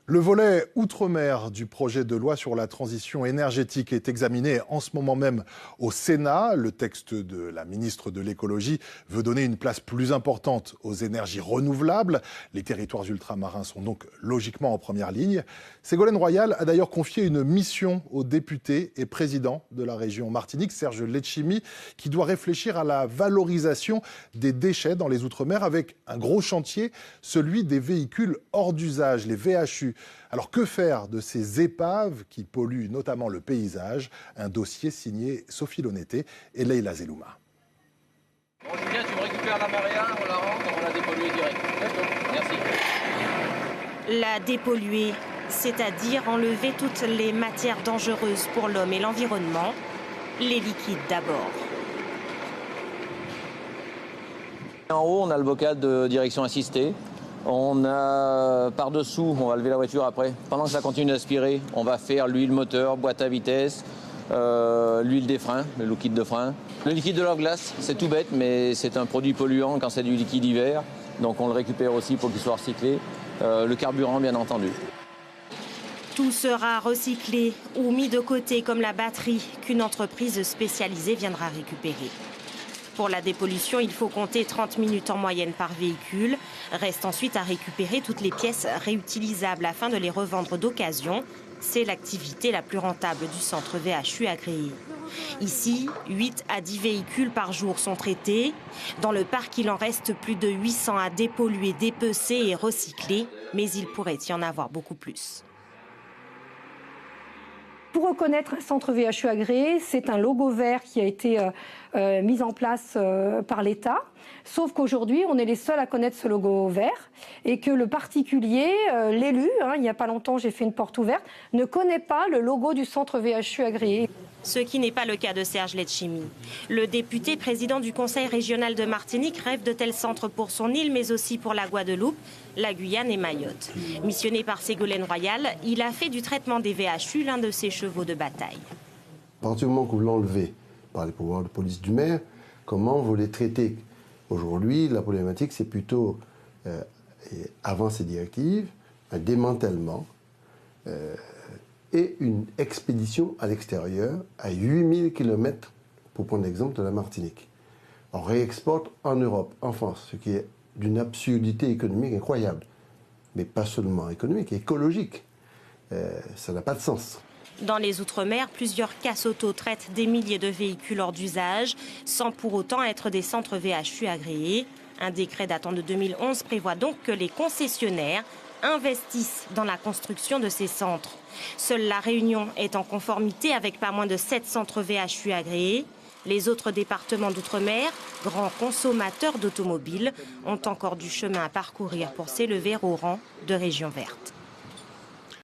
Le volet outre-mer du projet de loi sur la transition énergétique est examiné en ce moment même au Sénat. Le texte de la ministre de l'écologie veut donner une place plus importante aux énergies renouvelables. Les territoires ultramarins sont donc logiquement en première ligne. Ségolène Royal a d'ailleurs confié une mission au député et président de la région Martinique, Serge Letchimy, qui doit réfléchir à la valorisation des déchets dans les outre-mer avec un gros chantier, celui des véhicules hors d'usage, les VHU. Alors que faire de ces épaves qui polluent notamment le paysage? Un dossier signé Sophie Loneté et Leïla Zelouma. Bon Julien, tu me récupères la Maria, on la rentre, on va la dépolluer direct. D'accord, merci. La dépolluer, c'est-à-dire enlever toutes les matières dangereuses pour l'homme et l'environnement. Les liquides d'abord. En haut, on a le bocal de direction assistée. On a par-dessous, on va lever la voiture après. Pendant que ça continue d'aspirer, on va faire l'huile moteur, boîte à vitesse, l'huile des freins, le liquide de frein. Le liquide de lave-glace, c'est tout bête, mais c'est un produit polluant quand c'est du liquide hiver. Donc on le récupère aussi pour qu'il soit recyclé. Le carburant, bien entendu. Tout sera recyclé ou mis de côté comme la batterie qu'une entreprise spécialisée viendra récupérer. Pour la dépollution, il faut compter 30 minutes en moyenne par véhicule. Reste ensuite à récupérer toutes les pièces réutilisables afin de les revendre d'occasion. C'est l'activité la plus rentable du centre VHU agréé. Ici, 8 à 10 véhicules par jour sont traités. Dans le parc, il en reste plus de 800 à dépolluer, dépecer et recycler. Mais il pourrait y en avoir beaucoup plus. Pour reconnaître un centre VHU agréé, c'est un logo vert qui a été mis en place par l'État. Sauf qu'aujourd'hui, on est les seuls à connaître ce logo vert et que le particulier, l'élu, il n'y a pas longtemps, j'ai fait une porte ouverte, ne connaît pas le logo du centre VHU agréé. Ce qui n'est pas le cas de Serge Letchimy. Le député président du Conseil régional de Martinique rêve de tels centres pour son île, mais aussi pour la Guadeloupe, la Guyane et Mayotte. Missionné par Ségolène Royal, il a fait du traitement des VHU l'un de ses chevaux de bataille. À partir du moment que vous l'enlevez par les pouvoirs de police du maire, comment vous les traitez? Aujourd'hui, la problématique, c'est plutôt, avant ces directives, un démantèlement et une expédition à l'extérieur à 8000 km, pour prendre l'exemple de la Martinique. On réexporte en Europe, en France, ce qui est d'une absurdité économique incroyable. Mais pas seulement économique, écologique. Ça n'a pas de sens. Dans les Outre-mer, plusieurs casses auto traitent des milliers de véhicules hors d'usage, sans pour autant être des centres VHU agréés. Un décret datant de 2011 prévoit donc que les concessionnaires investissent dans la construction de ces centres. Seule la Réunion est en conformité avec pas moins de 7 centres VHU agréés. Les autres départements d'outre-mer, grands consommateurs d'automobiles, ont encore du chemin à parcourir pour s'élever au rang de région verte.